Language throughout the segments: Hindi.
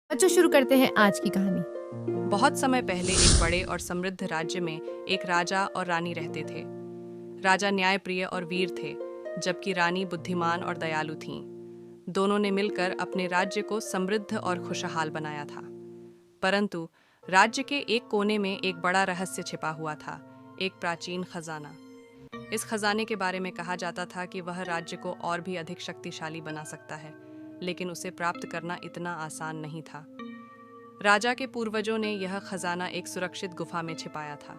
अच्छा, शुरू करते हैं आज की कहानी। बहुत समय पहले एक बड़े और समृद्ध राज्य में एक राजा और रानी रहते थे। राजा न्यायप्रिय और वीर थे, जबकि रानी बुद्धिमान और दयालु थीं। दोनों ने मिलकर अपने राज्य को समृद्ध और खुशहाल बनाया था। परंतु राज्य के एक कोने में एक बड़ा रहस्य छिपा हुआ था, एक प्राचीन खजाना। इस खजाने के बारे में कहा जाता था कि वह राज्य को और भी अधिक शक्तिशाली बना सकता है, लेकिन उसे प्राप्त करना इतना आसान नहीं था। राजा के पूर्वजों ने यह खजाना एक सुरक्षित गुफा में छिपाया था।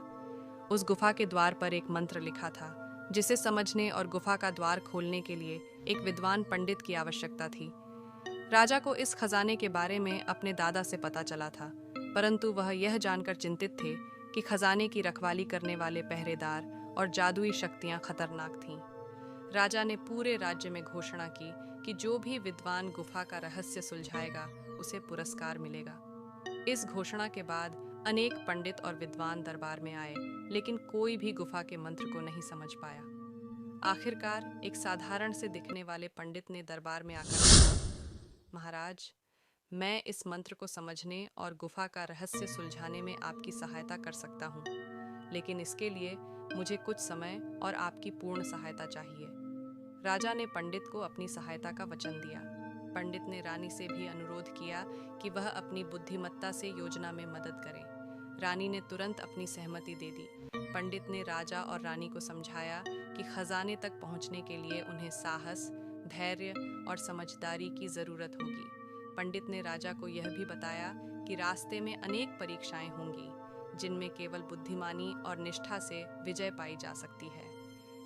उस गुफा के द्वार पर एक मंत्र लिखा था, जिसे समझने और गुफा का द्वार खोलने के लिए एक विद्वान पंडित की आवश्यकता थी। राजा को इस खजाने के बारे में अपने दादा से पता चला था, परंतु वह यह जानकर चिंतित थे कि खजाने की रखवाली करने वाले पहरेदार और जादुई शक्तियां खतरनाक थीं। राजा ने पूरे राज्य में घोषणा की कि जो भी विद्वान गुफा का रहस्य सुलझाएगा, उसे पुरस्कार मिलेगा। इस घोषणा के बाद अनेक पंडित और विद्वान दरबार में आए, लेकिन कोई भी गुफा के मंत्र को नहीं समझ पाया। आखिरकार एक साधारण से दिखने वाले पंडित ने दरबार में आकर कहा, महाराज, मैं इस मंत्र को समझने और गुफा का रहस्य सुलझाने में आपकी सहायता कर सकता हूँ, लेकिन इसके लिए मुझे कुछ समय और आपकी पूर्ण सहायता चाहिए। राजा ने पंडित को अपनी सहायता का वचन दिया। पंडित ने रानी से भी अनुरोध किया कि वह अपनी बुद्धिमत्ता से योजना में मदद करे। रानी ने तुरंत अपनी सहमति दे दी। पंडित ने राजा और रानी को समझाया कि खजाने तक पहुंचने के लिए उन्हें साहस, धैर्य और समझदारी की जरूरत होगी। पंडित ने राजा को यह भी बताया कि रास्ते में अनेक परीक्षाएं होंगी, जिनमें केवल बुद्धिमानी और निष्ठा से विजय पाई जा सकती है।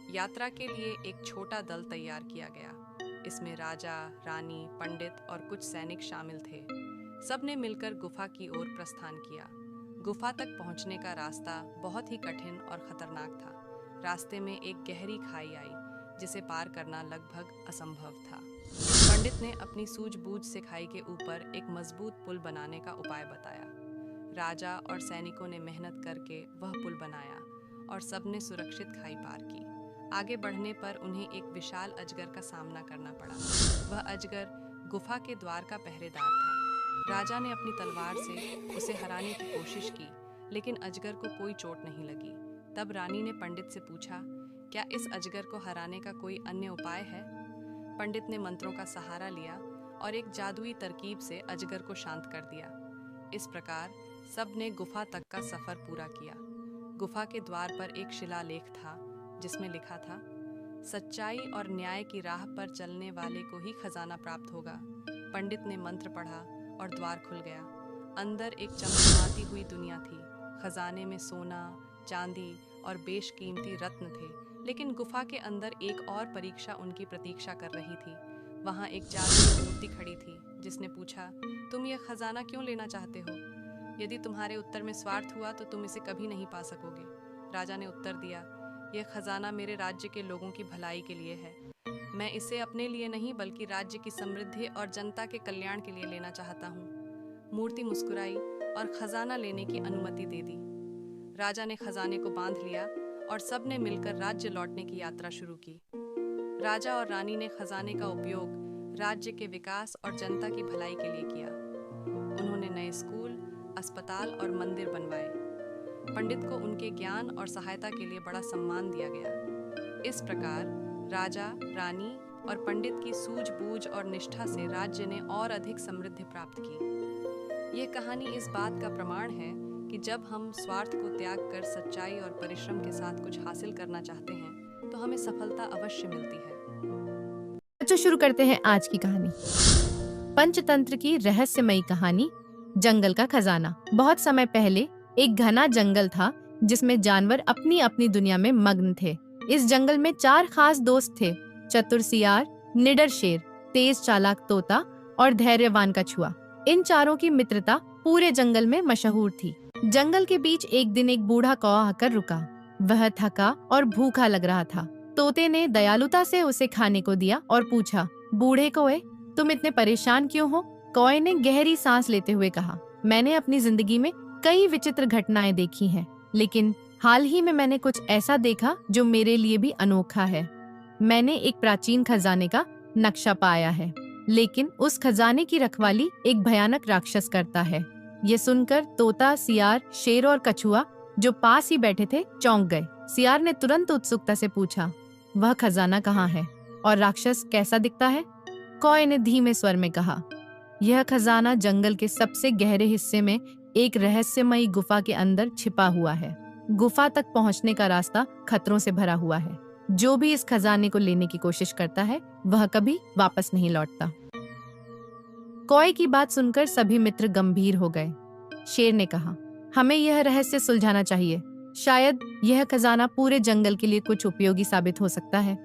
यात्रा के लिए एक छोटा दल तैयार किया गया। इसमें राजा, रानी, पंडित और कुछ सैनिक शामिल थे। सबने मिलकर गुफा की ओर प्रस्थान किया। गुफा तक पहुंचने का रास्ता बहुत ही कठिन और खतरनाक था। रास्ते में एक गहरी खाई आई, जिसे पार करना लगभग असंभव था। पंडित ने अपनी सूझबूझ से खाई के ऊपर एक मजबूत पुल बनाने का उपाय बताया। राजा और सैनिकों ने मेहनत करके वह पुल बनाया और सबने सुरक्षित खाई पार की। आगे बढ़ने पर उन्हें एक विशाल अजगर का सामना करना पड़ा। वह अजगर गुफा के द्वार का पहरेदार था। राजा ने अपनी तलवार से उसे हराने की कोशिश की, लेकिन अजगर को कोई चोट नहीं लगी। तब रानी ने पंडित से पूछा, क्या इस अजगर को हराने का कोई अन्य उपाय है? पंडित ने मंत्रों का सहारा लिया और एक जादुई तरकीब से अजगर को शांत कर दिया। इस प्रकार सबने गुफा तक का सफर पूरा किया। गुफा के द्वार पर एक शिलालेख था, जिसमें लिखा था, सच्चाई और न्याय की राह पर चलने वाले को ही खजाना प्राप्त होगा। पंडित ने मंत्र पढ़ा और द्वार खुल गया। अंदर एक चमचमाती हुई दुनिया थी। खजाने में सोना, चांदी और बेशकीमती रत्न थे, लेकिन गुफा के अंदर एक और परीक्षा उनकी प्रतीक्षा कर रही थी। वहां एक जादुई मूर्ति खड़ी थी, जिसने पूछा, तुम यह खजाना क्यों लेना चाहते हो? यदि तुम्हारे उत्तर में स्वार्थ हुआ तो तुम इसे कभी नहीं पा सकोगे। राजा ने उत्तर दिया, यह खजाना मेरे राज्य के लोगों की भलाई के लिए है। मैं इसे अपने लिए नहीं, बल्कि राज्य की समृद्धि और जनता के कल्याण के लिए लेना चाहता हूँ। मूर्ति मुस्कुराई और खजाना लेने की अनुमति दे दी। राजा ने खजाने को बांध लिया और सबने मिलकर राज्य लौटने की यात्रा शुरू की। राजा और रानी ने खजाने का उपयोग राज्य के विकास और जनता की भलाई के लिए किया। उन्होंने नए स्कूल, अस्पताल और मंदिर बनवाए। पंडित को उनके ज्ञान और सहायता के लिए बड़ा सम्मान दिया गया। इस प्रकार राजा, रानी और पंडित की सूझबूझ और निष्ठा से राज्य ने और अधिक समृद्धि प्राप्त की। यह कहानी इस बात का प्रमाण है कि जब हम स्वार्थ को त्याग कर सच्चाई और परिश्रम के साथ कुछ हासिल करना चाहते हैं, तो हमें सफलता अवश्य मिलती है। अच्छा, शुरू करते हैं आज की कहानी। पंचतंत्र की रहस्यमयी कहानी, जंगल का खजाना। बहुत समय पहले एक घना जंगल था, जिसमें जानवर अपनी अपनी दुनिया में मग्न थे। इस जंगल में 4 खास दोस्त थे, चतुर सियार, निडर शेर, तेज चालाक तोता और धैर्यवान कछुआ। इन चारों की मित्रता पूरे जंगल में मशहूर थी। जंगल के बीच एक दिन एक बूढ़ा कौवा आकर रुका। वह थका और भूखा लग रहा था। तोते ने दयालुता से उसे खाने को दिया और पूछा, बूढ़े कौवे, तुम इतने परेशान क्यों हो? कौवे ने गहरी सांस लेते हुए कहा, मैंने अपनी जिंदगी में कई विचित्र घटनाएं देखी हैं, लेकिन हाल ही में मैंने कुछ ऐसा देखा जो मेरे लिए भी अनोखा है। मैंने एक प्राचीन खजाने का नक्शा पाया है। लेकिन उस खजाने की रखवाली एक भयानक राक्षस करता है। ये सुनकर तोता, सियार, शेर और कछुआ जो पास ही बैठे थे चौंक गए। सियार ने तुरंत उत्सुकता से पूछा, वह खजाना कहाँ है और राक्षस कैसा दिखता है? कौए ने धीमे स्वर में कहा, यह खजाना जंगल के सबसे गहरे हिस्से में एक रहस्यमयी गुफा के अंदर छिपा हुआ है। गुफा तक पहुंचने का रास्ता खतरों से भरा हुआ है। जो भी इस खजाने को लेने की कोशिश करता है वह कभी वापस नहीं लौटता। कौए की बात सुनकर सभी मित्र गंभीर हो गए। शेर ने कहा, हमें यह रहस्य सुलझाना चाहिए। शायद यह खजाना पूरे जंगल के लिए कुछ उपयोगी साबित हो सकता है।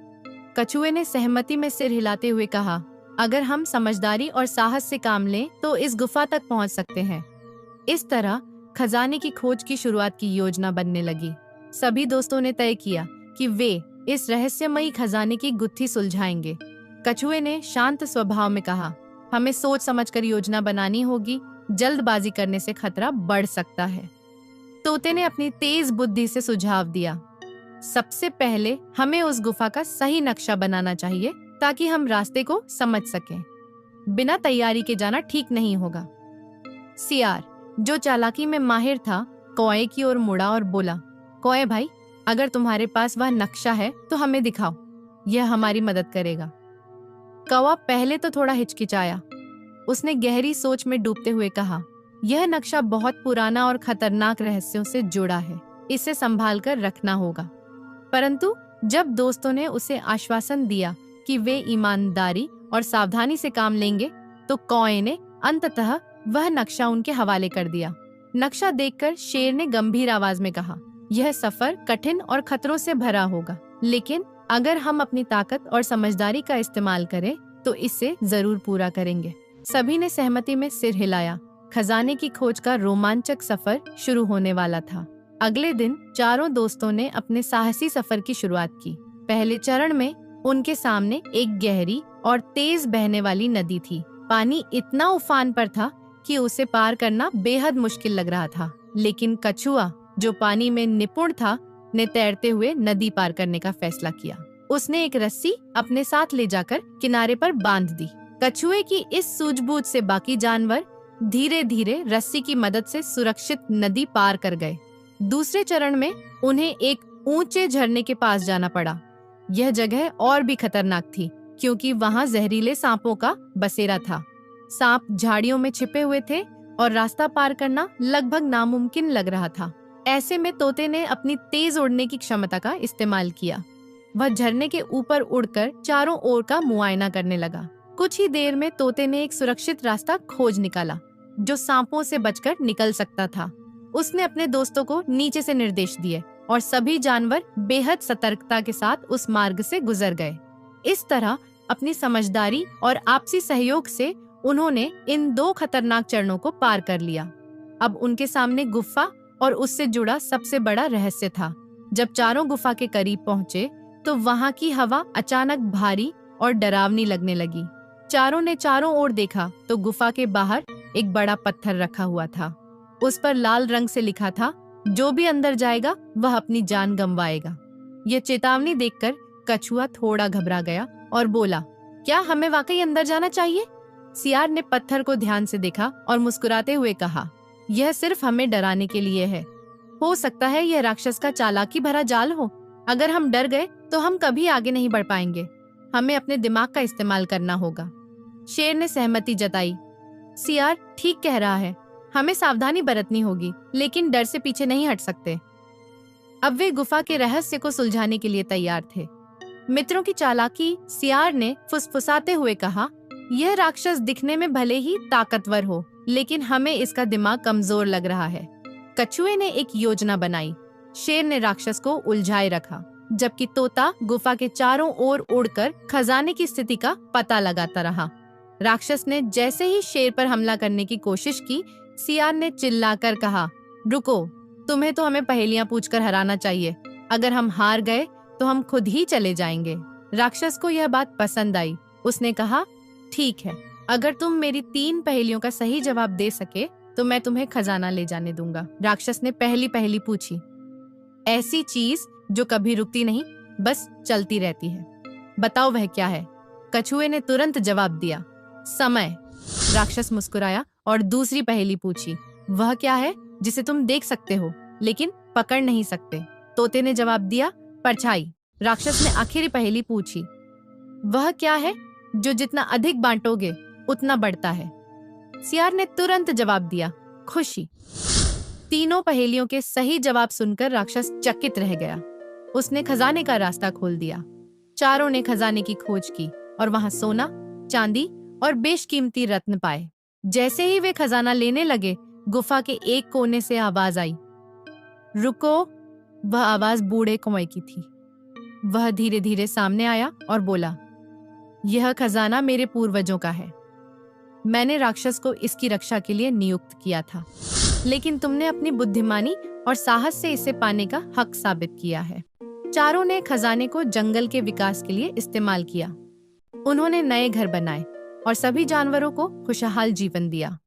कछुए ने सहमति में सिर हिलाते हुए कहा, अगर हम समझदारी और साहस से काम लें तो इस गुफा तक पहुंच सकते हैं। इस तरह खजाने की खोज की शुरुआत की योजना बनने लगी। सभी दोस्तों ने तय किया कि वे इस रहस्यमयी खजाने की गुत्थी सुलझाएंगे। कछुए ने शांत स्वभाव में कहा, हमें सोच समझकर योजना बनानी होगी, जल्दबाजी करने से खतरा बढ़ सकता है। तोते ने अपनी तेज बुद्धि से सुझाव दिया, सबसे पहले हमें उस गुफा का सही नक्शा बनाना चाहिए ताकि हम रास्ते को समझ सकें। बिना तैयारी के जाना ठीक नहीं होगा। सियार, जो चालाकी में माहिर था, कौए की ओर मुड़ा और बोला, कौए भाई, अगर तुम्हारे पास वह नक्शा है तो हमें दिखाओ, यह हमारी मदद करेगा। कौवा पहले तो थोड़ा हिचकिचाया। उसने गहरी सोच में डूबते हुए कहा, यह नक्शा बहुत पुराना और खतरनाक रहस्यों से जुड़ा है, इसे संभाल कर रखना होगा। परंतु जब दोस्तों ने उसे आश्वासन दिया कि वे ईमानदारी और सावधानी से काम लेंगे, तो कौए ने अंततः वह नक्शा उनके हवाले कर दिया। नक्शा देखकर शेर ने गंभीर आवाज में कहा, यह सफर कठिन और खतरों से भरा होगा, लेकिन अगर हम अपनी ताकत और समझदारी का इस्तेमाल करें तो इसे जरूर पूरा करेंगे। सभी ने सहमति में सिर हिलाया। खजाने की खोज का रोमांचक सफर शुरू होने वाला था। अगले दिन चारों दोस्तों ने अपने साहसी सफर की शुरुआत की। पहले चरण में उनके सामने एक गहरी और तेज बहने वाली नदी थी। पानी इतना उफान पर था कि उसे पार करना बेहद मुश्किल लग रहा था, लेकिन कछुआ, जो पानी में निपुण था, ने तैरते हुए नदी पार करने का फैसला किया। उसने एक रस्सी अपने साथ ले जाकर किनारे पर बांध दी। कछुए की इस सूझबूझ से बाकी जानवर धीरे धीरे रस्सी की मदद से सुरक्षित नदी पार कर गए। दूसरे चरण में उन्हें एक ऊंचे झरने के पास जाना पड़ा। यह जगह और भी खतरनाक थी क्योंकि वहां जहरीले सांपों का बसेरा था। सांप झाड़ियों में छिपे हुए थे और रास्ता पार करना लगभग नामुमकिन लग रहा था। ऐसे में तोते ने अपनी तेज उड़ने की क्षमता का इस्तेमाल किया। वह झरने के ऊपर उड़कर चारों ओर का मुआयना करने लगा। कुछ ही देर में तोते ने एक सुरक्षित रास्ता खोज निकाला जो सांपों से बचकर निकल सकता था। उसने अपने दोस्तों को नीचे से निर्देश दिए और सभी जानवर बेहद सतर्कता के साथ उस मार्ग से गुजर गए। इस तरह अपनी समझदारी और आपसी सहयोग से उन्होंने इन दो खतरनाक चरणों को पार कर लिया। अब उनके सामने गुफा और उससे जुड़ा सबसे बड़ा रहस्य था। जब चारों गुफा के करीब पहुंचे तो वहां की हवा अचानक भारी और डरावनी लगने लगी। चारों ने चारों ओर देखा तो गुफा के बाहर एक बड़ा पत्थर रखा हुआ था। उस पर लाल रंग से लिखा था, जो भी अंदर जाएगा वह अपनी जान गंवाएगा। ये चेतावनी देखकर कछुआ थोड़ा घबरा गया और बोला, क्या हमें वाकई अंदर जाना चाहिए? सियार ने पत्थर को ध्यान से देखा और मुस्कुराते हुए कहा, यह सिर्फ हमें डराने के लिए है। हो सकता है यह राक्षस का चालाकी भरा जाल हो। अगर हम डर गए तो हम कभी आगे नहीं बढ़ पाएंगे। हमें अपने दिमाग का इस्तेमाल करना होगा। शेर ने सहमति जताई, सियार ठीक कह रहा है, हमें सावधानी बरतनी होगी, लेकिन डर से पीछे नहीं हट सकते। अब वे गुफा के रहस्य को सुलझाने के लिए तैयार थे। मित्रों की चालाकी सियार ने फुसफुसाते हुए कहा, यह राक्षस दिखने में भले ही ताकतवर हो, लेकिन हमें इसका दिमाग कमजोर लग रहा है। कछुए ने एक योजना बनाई। शेर ने राक्षस को उलझाए रखा, जबकि तोता गुफा के चारों ओर उड़कर खजाने की स्थिति का पता लगाता रहा। राक्षस ने जैसे ही शेर पर हमला करने की कोशिश की, सियार ने चिल्लाकर कहा, रुको, तुम्हें तो हमें पहेलियां पूछकर हराना चाहिए। अगर हम हार गए तो हम खुद ही चले जाएंगे। राक्षस को यह बात पसंद आई। उसने कहा, ठीक है, अगर तुम मेरी 3 पहेलियों का सही जवाब दे सके तो मैं तुम्हें खजाना ले जाने दूंगा। राक्षस ने पहली पहेली पूछी, ऐसी चीज जो कभी रुकती नहीं, बस चलती रहती है, बताओ वह क्या है? कछुए ने तुरंत जवाब दिया, समय। राक्षस मुस्कुराया और दूसरी पहेली पूछी, वह क्या है जिसे तुम देख सकते हो लेकिन पकड़ नहीं सकते? तोते ने जवाब दिया, परछाई। राक्षस ने आखिरी पहेली पूछी, वह क्या है जो जितना अधिक बांटोगे उतना बढ़ता है? सियार ने तुरंत जवाब दिया, खुशी। तीनों पहेलियों के सही जवाब सुनकर राक्षस चकित रह गया। उसने खजाने का रास्ता खोल दिया। चारों ने खजाने की खोज की और वहां सोना, चांदी और बेशकीमती रत्न पाए। जैसे ही वे खजाना लेने लगे, गुफा के एक कोने से आवाज आई, रुको। वह आवाज बूढ़े कुंवै की थी। वह धीरे धीरे सामने आया और बोला, यह खजाना मेरे पूर्वजों का है। मैंने राक्षस को इसकी रक्षा के लिए नियुक्त किया था, लेकिन तुमने अपनी बुद्धिमानी और साहस से इसे पाने का हक साबित किया है। चारों ने खजाने को जंगल के विकास के लिए इस्तेमाल किया। उन्होंने नए घर बनाए और सभी जानवरों को खुशहाल जीवन दिया।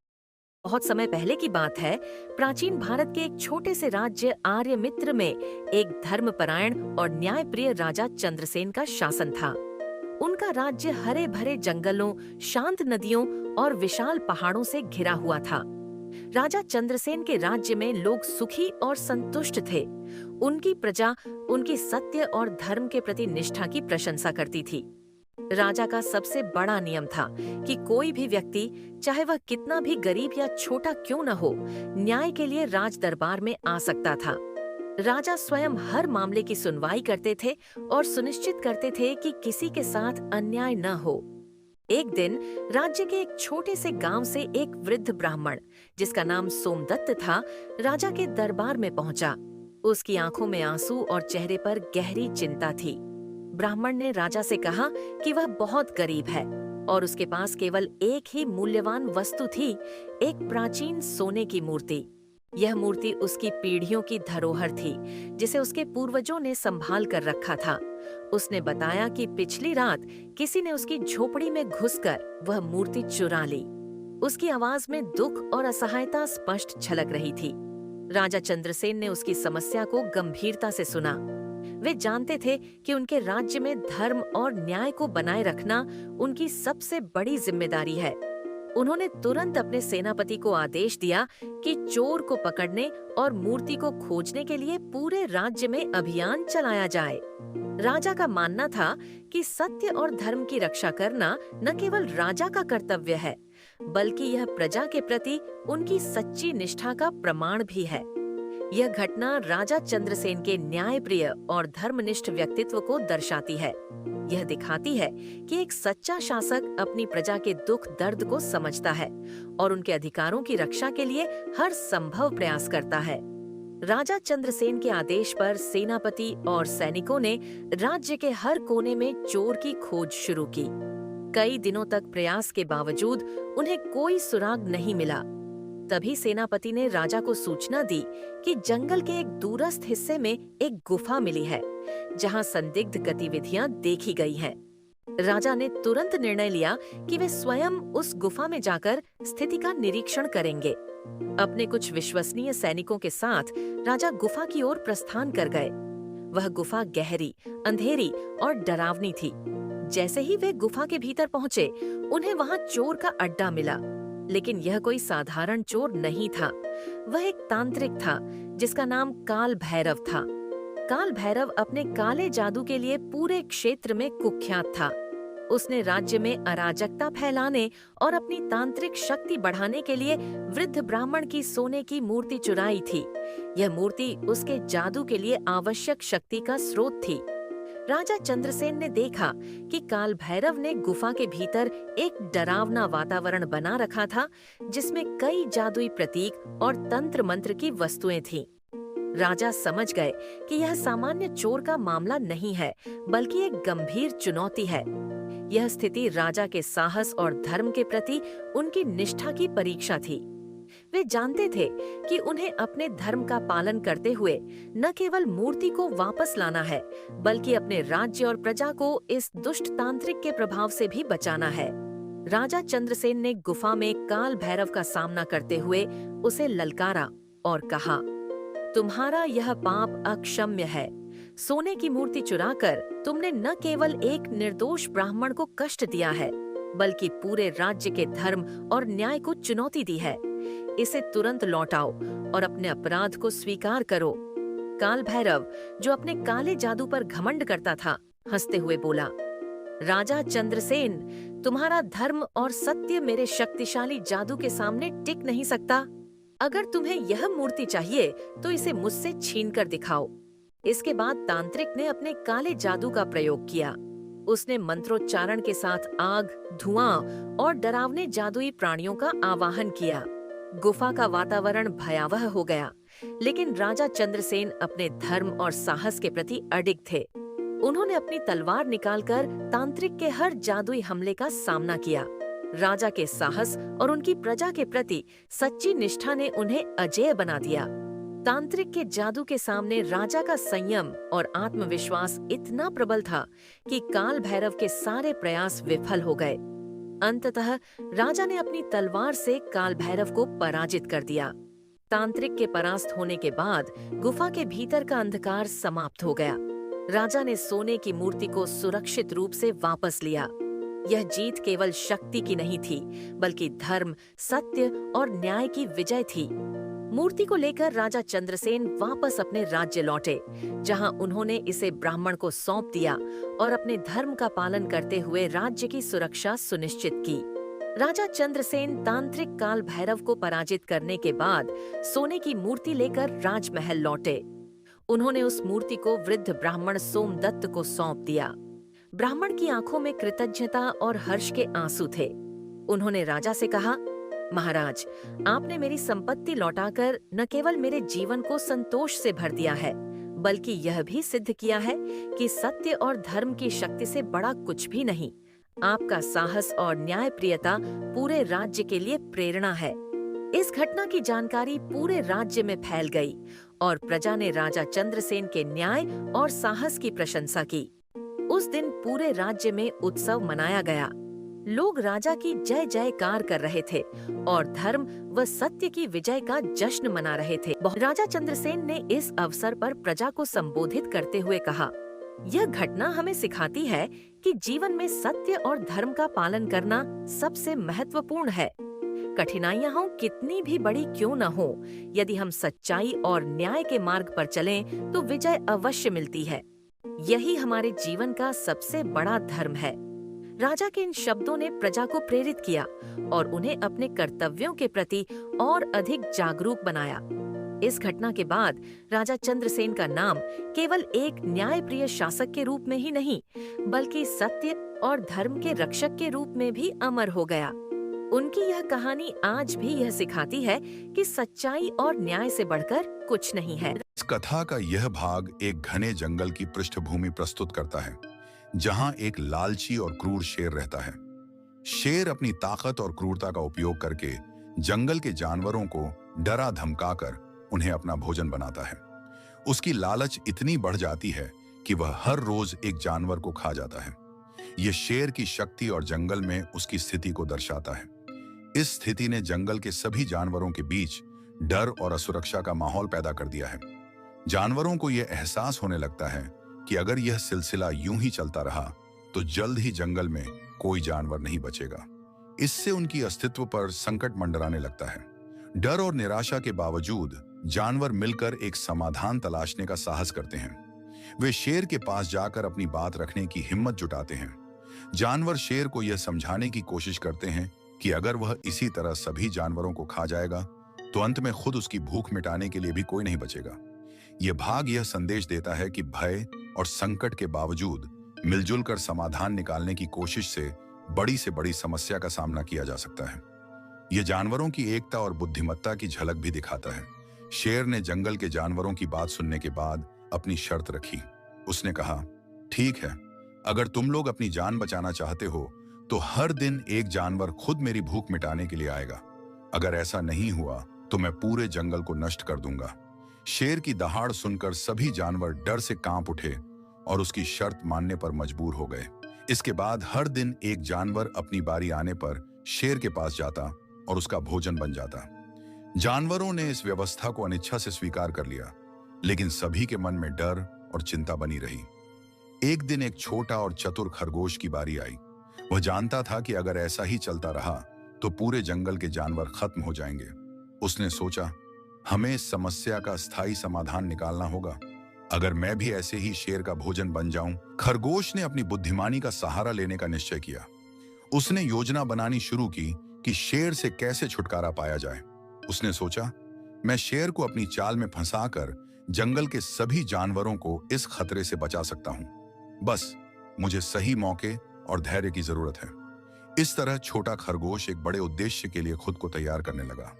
बहुत समय पहले की बात है। प्राचीन भारत के एक छोटे से राज्य आर्यमित्र में एक धर्मपरायण और न्यायप्रिय राजा चंद्रसेन का शासन था। उनका राज्य हरे भरे जंगलों, शांत नदियों और विशाल पहाड़ों से घिरा हुआ था। राजा चंद्रसेन के राज्य में लोग सुखी और संतुष्ट थे। उनकी प्रजा उनकी सत्य और धर्म के प्रति निष्ठा की प्रशंसा करती थी। राजा का सबसे बड़ा नियम था कि कोई भी व्यक्ति, चाहे वह कितना भी गरीब या छोटा क्यों न हो, न्याय के लिए राज दरबार में आ सकता था। राजा स्वयं हर मामले की सुनवाई करते थे और सुनिश्चित करते थे कि किसी के साथ अन्याय न हो। एक दिन राज्य के एक छोटे से गांव से एक वृद्ध ब्राह्मण, जिसका नाम सोमदत्त था, राजा के दरबार में पहुंचा। उसकी आंखों में आंसू और चेहरे पर गहरी चिंता थी। ब्राह्मण ने राजा से कहा कि वह बहुत गरीब है और उसके पास केवल एक ही मूल्यवान वस्तु थी, एक प्राचीन सोने की मूर्ति। यह मूर्ति उसकी पीढ़ियों की धरोहर थी, जिसे उसके पूर्वजों ने संभाल कर रखा था। उसने बताया कि पिछली रात किसी ने उसकी झोपड़ी में घुसकर वह मूर्ति चुरा ली। उसकी आवाज में दुख और असहायता स्पष्ट झलक रही थी। राजा चंद्रसेन ने उसकी समस्या को गंभीरता से सुना। वे जानते थे कि उनके राज्य में धर्म और न्याय को बनाए रखना उनकी सबसे बड़ी जिम्मेदारी है। उन्होंने तुरंत अपने सेनापति को आदेश दिया कि चोर को पकड़ने और मूर्ति को खोजने के लिए पूरे राज्य में अभियान चलाया जाए। राजा का मानना था कि सत्य और धर्म की रक्षा करना न केवल राजा का कर्तव्य है, बल्कि यह प्रजा के प्रति उनकी सच्ची निष्ठा का प्रमाण भी है। यह घटना राजा चंद्रसेन के न्यायप्रिय और धर्मनिष्ठ व्यक्तित्व को दर्शाती है। यह दिखाती है कि एक सच्चा शासक अपनी प्रजा के दुख दर्द को समझता है और उनके अधिकारों की रक्षा के लिए हर संभव प्रयास करता है। राजा चंद्रसेन के आदेश पर सेनापति और सैनिकों ने राज्य के हर कोने में चोर की खोज शुरू की। कई दिनों तक प्रयास के बावजूद उन्हें कोई सुराग नहीं मिला। तभी सेनापति ने राजा को सूचना दी कि जंगल के एक दूरस्थ हिस्से में एक गुफा मिली है, जहां संदिग्ध गतिविधियां देखी गई हैं। राजा ने तुरंत निर्णय लिया कि वे स्वयं उस गुफा में जाकर स्थिति का निरीक्षण करेंगे। अपने कुछ विश्वसनीय सैनिकों के साथ राजा गुफा की ओर प्रस्थान कर गए। वह गुफा गहरी, अंधेरी और डरावनी थी। जैसे ही वे गुफा के भीतर पहुंचे, उन्हें वहां चोर का अड्डा मिला। लेकिन यह कोई साधारण चोर नहीं था। वह एक तांत्रिक था जिसका नाम काल भैरव था। काल भैरव अपने काले जादू के लिए पूरे क्षेत्र में कुख्यात था। उसने राज्य में अराजकता फैलाने और अपनी तांत्रिक शक्ति बढ़ाने के लिए वृद्ध ब्राह्मण की सोने की मूर्ति चुराई थी। यह मूर्ति उसके जादू के लिए आवश्यक शक्ति का स्रोत थी। राजा चंद्रसेन ने देखा कि काल भैरव ने गुफा के भीतर एक डरावना वातावरण बना रखा था, जिसमें कई जादुई प्रतीक और तंत्र मंत्र की वस्तुएं थीं। राजा समझ गए कि यह सामान्य चोर का मामला नहीं है, बल्कि एक गंभीर चुनौती है। यह स्थिति राजा के साहस और धर्म के प्रति उनकी निष्ठा की परीक्षा थी। वे जानते थे कि उन्हें अपने धर्म का पालन करते हुए न केवल मूर्ति को वापस लाना है, बल्कि अपने राज्य और प्रजा को इस दुष्ट तांत्रिक के प्रभाव से भी बचाना है। राजा चंद्रसेन ने गुफा में काल भैरव का सामना करते हुए उसे ललकारा और कहा, तुम्हारा यह पाप अक्षम्य है। सोने की मूर्ति चुराकर तुमने न केवल एक निर्दोष ब्राह्मण को कष्ट दिया है, बल्कि पूरे राज्य के धर्म और न्याय को चुनौती दी है। इसे तुरंत लौटाओ और अपने अपराध को स्वीकार करो। काल भैरव, जो अपने काले जादू पर घमंड करता था, हंसते हुए बोला, राजा चंद्रसेन, तुम्हारा धर्म और सत्य मेरे शक्तिशाली जादू के सामने टिक नहीं सकता। अगर तुम्हें यह मूर्ति चाहिए तो इसे मुझसे छीन कर दिखाओ। इसके बाद तांत्रिक ने अपने काले जादू का प्रयोग किया। उसने मंत्रोच्चारण के साथ आग, धुआं और डरावने जादुई प्राणियों का आवाहन किया। गुफा का वातावरण भयावह हो गया, लेकिन राजा चंद्रसेन अपने धर्म और साहस के प्रति अडिग थे। उन्होंने अपनी तलवार निकालकर तांत्रिक के हर जादुई हमले का सामना किया। राजा के साहस और उनकी प्रजा के प्रति सच्ची निष्ठा ने उन्हें अजेय बना दिया। तांत्रिक के जादू के सामने राजा का संयम और आत्मविश्वास इतना प्रबल था कि काल भैरव के सारे प्रयास विफल हो गए। अंततः राजा ने अपनी तलवार से काल भैरव को पराजित कर दिया। तांत्रिक के परास्त होने के बाद गुफा के भीतर का अंधकार समाप्त हो गया। राजा ने सोने की मूर्ति को सुरक्षित रूप से वापस लिया। यह जीत केवल शक्ति की नहीं थी, बल्कि धर्म, सत्य और न्याय की विजय थी। मूर्ति को लेकर राजा चंद्रसेन वापस अपने राज्य लौटे, जहां उन्होंने इसे ब्राह्मण को सौंप दिया और अपने धर्म का पालन करते हुए राज्य की सुरक्षा सुनिश्चित की। राजा चंद्रसेन तांत्रिक काल भैरव को पराजित करने के बाद सोने की मूर्ति लेकर राजमहल लौटे। उन्होंने उस मूर्ति को वृद्ध ब्राह्मण सोमदत्त को सौंप दिया। ब्राह्मण की आंखों में कृतज्ञता और हर्ष के आंसू थे। उन्होंने राजा से कहा, महाराज, आपने मेरी संपत्ति लौटाकर न केवल मेरे जीवन को संतोष से भर दिया है, बल्कि यह भी सिद्ध किया है कि सत्य और धर्म की शक्ति से बड़ा कुछ भी नहीं। आपका साहस और न्यायप्रियता पूरे राज्य के लिए प्रेरणा है। इस घटना की जानकारी पूरे राज्य में फैल गई और प्रजा ने राजा चंद्रसेन के न्याय और साहस की प्रशंसा की। उस दिन पूरे राज्य में उत्सव मनाया गया। लोग राजा की जय जयकार कर रहे थे और धर्म व सत्य की विजय का जश्न मना रहे थे। राजा चंद्रसेन ने इस अवसर पर प्रजा को संबोधित करते हुए कहा, यह घटना हमें सिखाती है कि जीवन में सत्य और धर्म का पालन करना सबसे महत्वपूर्ण है। कठिनाइयां हो कितनी भी बड़ी क्यों न हो, यदि हम सच्चाई और न्याय के मार्ग पर चलें तो विजय अवश्य मिलती है। यही हमारे जीवन का सबसे बड़ा धर्म है। राजा के इन शब्दों ने प्रजा को प्रेरित किया और उन्हें अपने कर्तव्यों के प्रति और अधिक जागरूक बनाया। इस घटना के बाद राजा चंद्रसेन का नाम केवल एक न्यायप्रिय शासक के रूप में ही नहीं, बल्कि सत्य और धर्म के रक्षक के रूप में भी अमर हो गया। उनकी यह कहानी आज भी यह सिखाती है कि सच्चाई और न्याय से बढ़कर कुछ नहीं है। इस कथा का यह भाग एक घने जंगल की पृष्ठभूमि प्रस्तुत करता है, जहां एक लालची और क्रूर शेर रहता है। शेर अपनी ताकत और क्रूरता का उपयोग करके जंगल के जानवरों को डरा धमकाकर उन्हें अपना भोजन बनाता है। उसकी लालच इतनी बढ़ जाती है कि वह हर रोज एक जानवर को खा जाता है। यह शेर की शक्ति और जंगल में उसकी स्थिति को दर्शाता है। इस स्थिति ने जंगल के सभी जानवरों के बीच डर और असुरक्षा का माहौल पैदा कर दिया है। जानवरों को यह एहसास होने लगता है कि अगर यह सिलसिला यूं ही चलता रहा तो जल्द ही जंगल में कोई जानवर नहीं बचेगा। इससे उनकी अस्तित्व पर संकट मंडराने लगता है। डर और निराशा के बावजूद जानवर मिलकर एक समाधान तलाशने का साहस करते हैं। वे शेर के पास जाकर अपनी बात रखने की हिम्मत जुटाते हैं। जानवर शेर को यह समझाने की कोशिश करते हैं कि अगर वह इसी तरह सभी जानवरों को खा जाएगा तो अंत में खुद उसकी भूख मिटाने के लिए भी कोई नहीं बचेगा। यह भाग यह संदेश देता है कि भय और संकट के बावजूद मिलजुल कर समाधान निकालने की कोशिश से बड़ी समस्या का सामना किया जा सकता है। यह जानवरों की एकता और बुद्धिमत्ता की झलक भी दिखाता है। शेर ने जंगल के जानवरों की बात सुनने के बाद अपनी शर्त रखी। उसने कहा, ठीक है, अगर तुम लोग अपनी जान बचाना चाहते हो तो हर दिन एक जानवर खुद मेरी भूख मिटाने के लिए आएगा। अगर ऐसा नहीं हुआ तो मैं पूरे जंगल को नष्ट कर दूंगा। शेर की दहाड़ सुनकर सभी जानवर डर से कांप उठे और उसकी शर्त मानने पर मजबूर हो गए। इसके बाद हर दिन एक जानवर अपनी बारी आने पर शेर के पास जाता और उसका भोजन बन जाता। जानवरों ने इस व्यवस्था को अनिच्छा से स्वीकार कर लिया, लेकिन सभी के मन में डर और चिंता बनी रही। एक दिन एक छोटा और चतुर खरगोश की बारी आई। वह जानता था कि अगर ऐसा ही चलता रहा तो पूरे जंगल के जानवर खत्म हो जाएंगे। उसने सोचा, हमें इस समस्या का स्थायी समाधान निकालना होगा। अगर मैं भी ऐसे ही शेर का भोजन बन जाऊं। खरगोश ने अपनी बुद्धिमानी का सहारा लेने का निश्चय किया। उसने योजना बनानी शुरू की कि शेर से कैसे छुटकारा पाया जाए। उसने सोचा, मैं शेर को अपनी चाल में फंसाकर जंगल के सभी जानवरों को इस खतरे से बचा सकता हूं। बस मुझे सही मौके और धैर्य की जरूरत है। इस तरह छोटा खरगोश एक बड़े उद्देश्य के लिए खुद को तैयार करने लगा।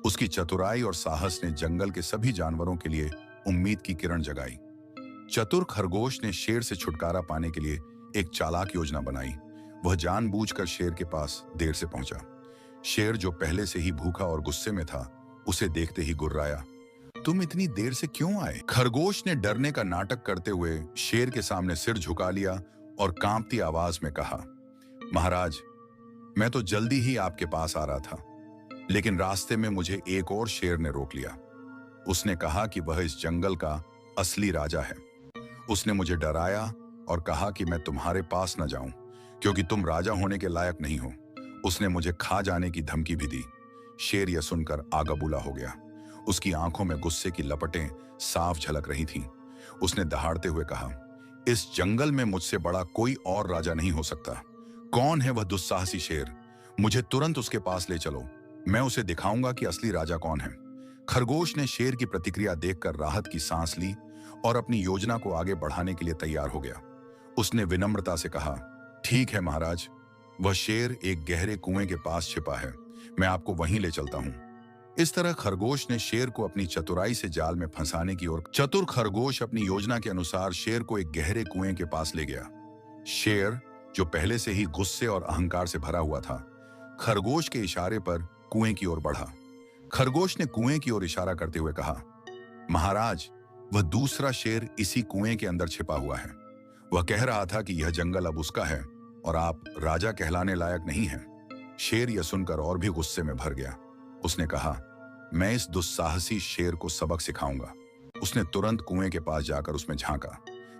उसकी चतुराई और साहस ने जंगल के सभी जानवरों के लिए उम्मीद की किरण जगाई। चतुर खरगोश ने शेर से छुटकारा पाने के लिए एक चालाक योजना बनाई। वह जानबूझकर शेर के पास देर से पहुंचा। शेर, जो पहले से ही भूखा और गुस्से में था, उसे देखते ही गुर्राया। तुम इतनी देर से क्यों आए? खरगोश ने डरने का नाटक करते हुए शेर के सामने सिर झुका लिया और कांपती आवाज में कहा, महाराज, मैं तो जल्दी ही आपके पास आ रहा था, लेकिन रास्ते में मुझे एक और शेर ने रोक लिया। उसने कहा कि वह इस जंगल का असली राजा है। उसने मुझे डराया और कहा कि मैं तुम्हारे पास न जाऊं क्योंकि तुम राजा होने के लायक नहीं हो। उसने मुझे खा जाने की धमकी भी दी। शेर यह सुनकर आगाबूला हो गया। उसकी आंखों में गुस्से की लपटें साफ झलक रही थीं। उसने दहाड़ते हुए कहा, इस जंगल में मुझसे बड़ा कोई और राजा नहीं हो सकता। कौन है वह दुस्साहसी शेर? मुझे तुरंत उसके पास ले चलो। मैं उसे दिखाऊंगा कि असली राजा कौन है। खरगोश ने शेर की प्रतिक्रिया देखकर राहत की सांस ली और अपनी योजना को आगे बढ़ाने के लिए तैयार हो गया। उसने विनम्रता से कहा, ठीक है महाराज, वह शेर एक गहरे कुएं के पास छिपा है। मैं आपको वहीं ले चलता हूं। इस तरह खरगोश ने शेर को अपनी चतुराई से जाल में फंसाने की ओर। चतुर खरगोश अपनी योजना के अनुसार शेर को एक गहरे कुएं के पास ले गया। शेर, जो पहले से ही गुस्से और अहंकार से भरा हुआ था, खरगोश के इशारे पर कुएं की ओर बढ़ा। खरगोश ने कुएं की ओर इशारा करते हुए कहा, महाराज, वह दूसरा शेर इसी कुएं के अंदर छिपा हुआ है। वह कह रहा था कि यह जंगल अब उसका है और आप राजा कहलाने लायक नहीं हैं। शेर यह सुनकर और भी गुस्से में भर गया। उसने कहा, मैं इस दुस्साहसी शेर को सबक सिखाऊंगा। उसने तुरंत कुएं के पास जाकर उसमें झांका।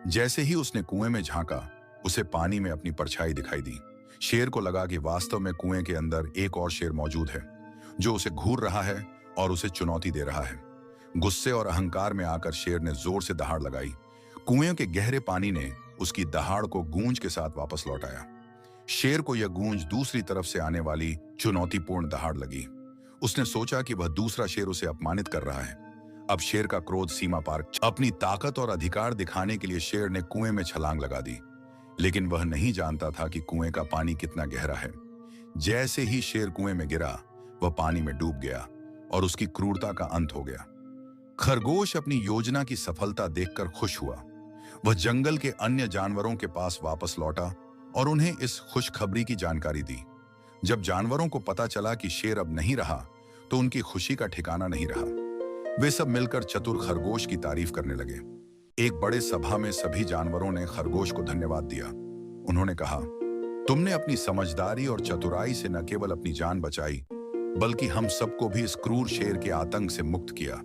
जैसे ही उसने कुएं में झांका, उसे पानी में अपनी परछाई दिखाई दी। शेर को लगा कि वास्तव में कुएं के अंदर एक और शेर मौजूद है, जो उसे घूर रहा है और उसे चुनौती दे रहा है। गुस्से और अहंकार में आकर शेर ने जोर से दहाड़ लगाई। कुएं के गहरे पानी ने उसकी दहाड़ को गूंज के साथ वापस लौटाया। शेर को यह गूंज दूसरी तरफ से आने वाली चुनौतीपूर्ण दहाड़ लगी। उसने सोचा कि वह दूसरा शेर उसे अपमानित कर रहा है। अब शेर का क्रोध सीमा पार। अपनी ताकत और अधिकार दिखाने के लिए शेर ने कुएं में छलांग लगा दी, लेकिन वह नहीं जानता था कि कुएं का पानी कितना गहरा है। जैसे ही शेर कुएं में गिरा, वह पानी में डूब गया और उसकी क्रूरता का अंत हो गया। खरगोश अपनी योजना की सफलता देखकर खुश हुआ। वह जंगल के अन्य जानवरों के पास वापस लौटा और उन्हें इस खुशखबरी की जानकारी दी। जब जानवरों को पता चला कि शेर अब नहीं रहा, तो उनकी खुशी का ठिकाना नहीं रहा। वे सब मिलकर चतुर खरगोश की तारीफ करने लगे। एक बड़े सभा में सभी जानवरों ने खरगोश को धन्यवाद दिया। उन्होंने कहा, तुमने अपनी समझदारी और चतुराई से न केवल अपनी जान बचाई, बल्कि हम सबको भी इस क्रूर शेर के आतंक से मुक्त किया।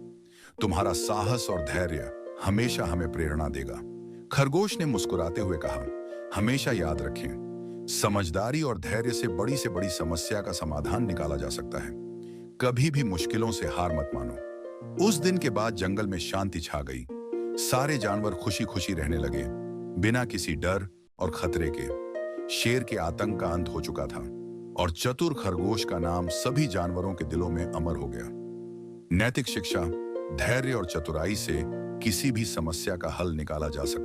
तुम्हारा साहस और धैर्य हमेशा हमें प्रेरणा देगा। खरगोश ने मुस्कुराते हुए कहा, हमेशा याद रखें, समझदारी और धैर्य से बड़ी समस्या का समाधान निकाला जा सकता है। कभी भी मुश्किलों से हार मत मानो। उस दिन के बाद जंगल में शांति छा गई। सारे जानवर खुशी खुशी रहने लगे, बिना किसी डर और खतरे के। शेर के आतंक का अंत हो चुका था और चतुर खरगोश का नाम सभी जानवरों के दिलों में अमर हो गया। नैतिक शिक्षा, धैर्य और चतुराई से किसी भी समस्या का हल निकाला जा सकता है।